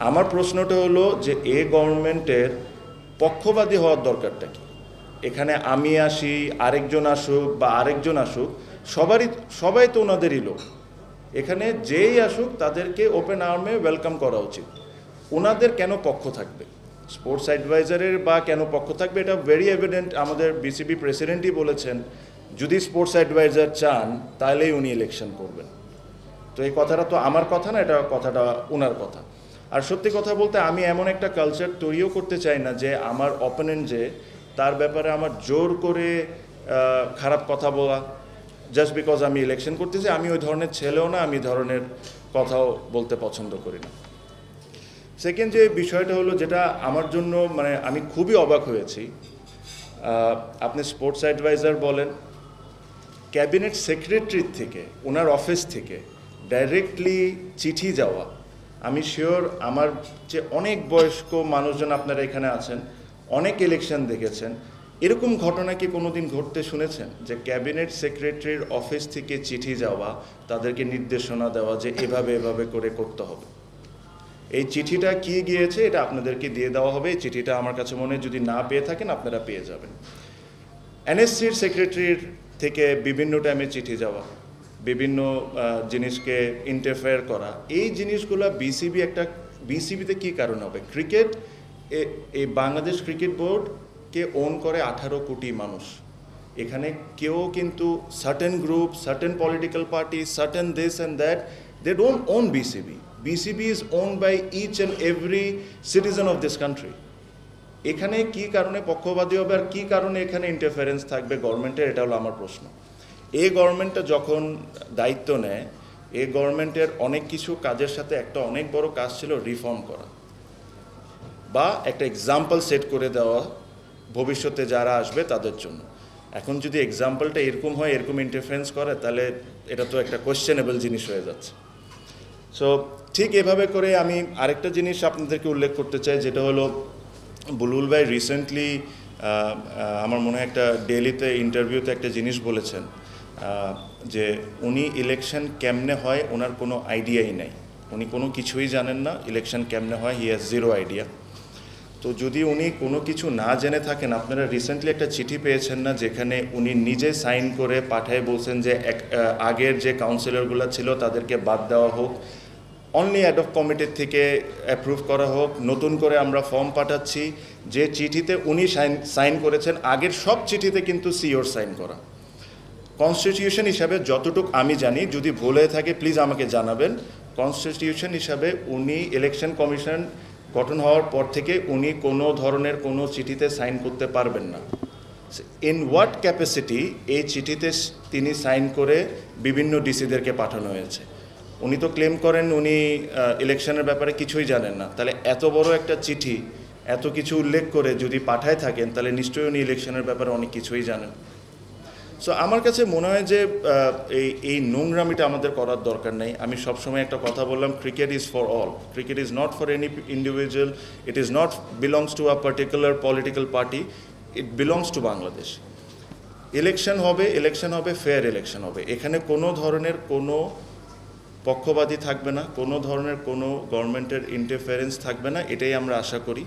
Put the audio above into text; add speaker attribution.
Speaker 1: আমার প্রশ্নটা হলো যে এই গভর্নমেন্টের পক্ষপাতী হওয়ার দরকারটা কি? এখানে আমি আসি, আরেকজন আসুক বা আরেকজন আসুক, সবাই তো ওনাদেরই লোক। এখানে যেই আসুক তাদেরকে ওপেন আর্মে ওয়েলকাম করা উচিত। ওনাদের কেন পক্ষ থাকবে? স্পোর্টস অ্যাডভাইজারের বা কেন পক্ষ থাকবে এটা ভেরি এভিডেন্ট। আমাদের বিসিবি প্রেসিডেন্টই বলেছেন যদি স্পোর্টস অ্যাডভাইজার চান তাহলেই উনি ইলেকশন করবেন। তো এই কথাটা তো আমার কথা না, এটা কথাটা ওনার কথা। আর সত্যি কথা বলতে আমি এমন একটা কালচার তৈরিও করতে চাই না যে আমার অপোনেন্ট যে তার ব্যাপারে আমার জোর করে খারাপ কথা বলা জাস্ট বিকজ আমি ইলেকশন করতেছি। আমি ওই ধরনের ছেলেও না, আমি ধরনের কথাও বলতে পছন্দ করি না। সেকেন্ড যে বিষয়টা হলো যেটা আমার জন্য মানে আমি খুবই অবাক হয়েছি, আপনি স্পোর্টস অ্যাডভাইজার বলেন, ক্যাবিনেট সেক্রেটারির থেকে ওনার অফিস থেকে ডাইরেক্টলি চিঠি যাওয়া। আমি শিওর আমার যে অনেক বয়স্ক মানুষজন আপনারা এখানে আছেন, অনেক ইলেকশন দেখেছেন, এরকম ঘটনা কি কোনো দিন ঘটতে শুনেছেন যে ক্যাবিনেট সেক্রেটারির অফিস থেকে চিঠি যাওয়া, তাদেরকে নির্দেশনা দেওয়া যে এভাবে এভাবে করে করতে হবে? এই চিঠিটা কি গিয়েছে এটা আপনাদেরকে দিয়ে দেওয়া হবে। এই চিঠিটা আমার কাছে মনে হয় যদি না পেয়ে থাকেন আপনারা পেয়ে যাবেন। এনএসসির সেক্রেটারির থেকে বিভিন্ন টাইমে চিঠি যাওয়া, বিভিন্ন জিনিসকে ইন্টারফেয়ার করা, এই জিনিসগুলো বিসিবিতে কী কারণ হবে? ক্রিকেট, এই বাংলাদেশ ক্রিকেট বোর্ডকে ওন করে 18 কোটি মানুষ। এখানে কেউ কিন্তু certain group, certain political party, certain this and that, they don't own BCB. BCB is own by each and every citizen of this country. এখানে কি কারণে পক্ষপাতী হবে আর কী কারণে এখানে ইন্টারফারেন্স থাকবে গভর্নমেন্টের, এটা হলো আমার প্রশ্ন। এই গভর্নমেন্টটা যখন দায়িত্ব নেয়, এই গভর্নমেন্টের অনেক কিছু কাজের সাথে একটা অনেক বড় কাজ ছিল রিফর্ম করা বা একটা এক্সাম্পল সেট করে দেওয়া ভবিষ্যতে যারা আসবে তাদের জন্য। এখন যদি এক্সাম্পলটা এরকম হয়, এরকম ইন্টারফারেন্স করে, তাহলে এটা তো একটা কোয়েশ্চেনেবল জিনিস হয়ে যাচ্ছে। সো ঠিক এভাবে করে আমি আরেকটা জিনিস আপনাদেরকে উল্লেখ করতে চাই, যেটা হলো বুলবুল ভাই রিসেন্টলি আমার মনে হয় একটা ডেইলিতে ইন্টারভিউতে একটা জিনিস বলেছেন যে উনি ইলেকশন কেমনে হয় ওনার কোনো আইডিয়াই নাই, উনি কোনো কিছুই জানেন না ইলেকশন কেমনে হয়, হি হ্যাজ জিরো আইডিয়া। তো যদি উনি কোনো কিছু না জেনে থাকেন, আপনারা রিসেন্টলি একটা চিঠি পেয়েছেন না যেখানে উনি নিজে সাইন করে পাঠায় বলছেন যে আগের যে কাউন্সিলরগুলো ছিল তাদেরকে বাদ দেওয়া হোক, অনলি অ্যাড অফ কমিটির থেকে অ্যাপ্রুভ করা হোক, নতুন করে আমরা ফর্ম পাঠাচ্ছি। যে চিঠিতে উনি সাইন করেছেন, আগের সব চিঠিতে কিন্তু সিওর সাইন করা। কনস্টিটিউশন হিসাবে যতটুকু আমি জানি, যদি ভুল হয়ে থাকে প্লিজ আমাকে জানাবেন, কনস্টিটিউশন হিসাবে উনি ইলেকশন কমিশন গঠন হওয়ার পর থেকে উনি কোনো ধরনের কোনো চিঠিতে সাইন করতে পারবেন না। ইন হোয়াট ক্যাপাসিটি এই চিঠিতে তিনি সাইন করে বিভিন্ন ডিসিদেরকে পাঠানো হয়েছে? উনি তো ক্লেম করেন উনি ইলেকশনের ব্যাপারে কিছুই জানেন না। তাহলে এত বড় একটা চিঠি এত কিছু উল্লেখ করে যদি পাঠায় থাকেন, তাহলে নিশ্চয়ই উনি ইলেকশনের ব্যাপারে অনেক কিছুই জানেন। সো আমার কাছে মনে হয় যে এই নোংরামিটা আমাদের করার দরকার নেই। আমি সবসময় একটা কথা বললাম, cricket is for all, cricket is not for any individual, it is not belongs to a particular political party, it belongs to Bangladesh. Election হবে ফেয়ার ইলেকশন হবে, এখানে কোনো ধরনের কোনো পক্ষপাতী থাকবে না, কোনো ধরনের কোনো গভর্নমেন্টের ইন্টারফারেন্স থাকবে না, এটাই আমরা আশা করি।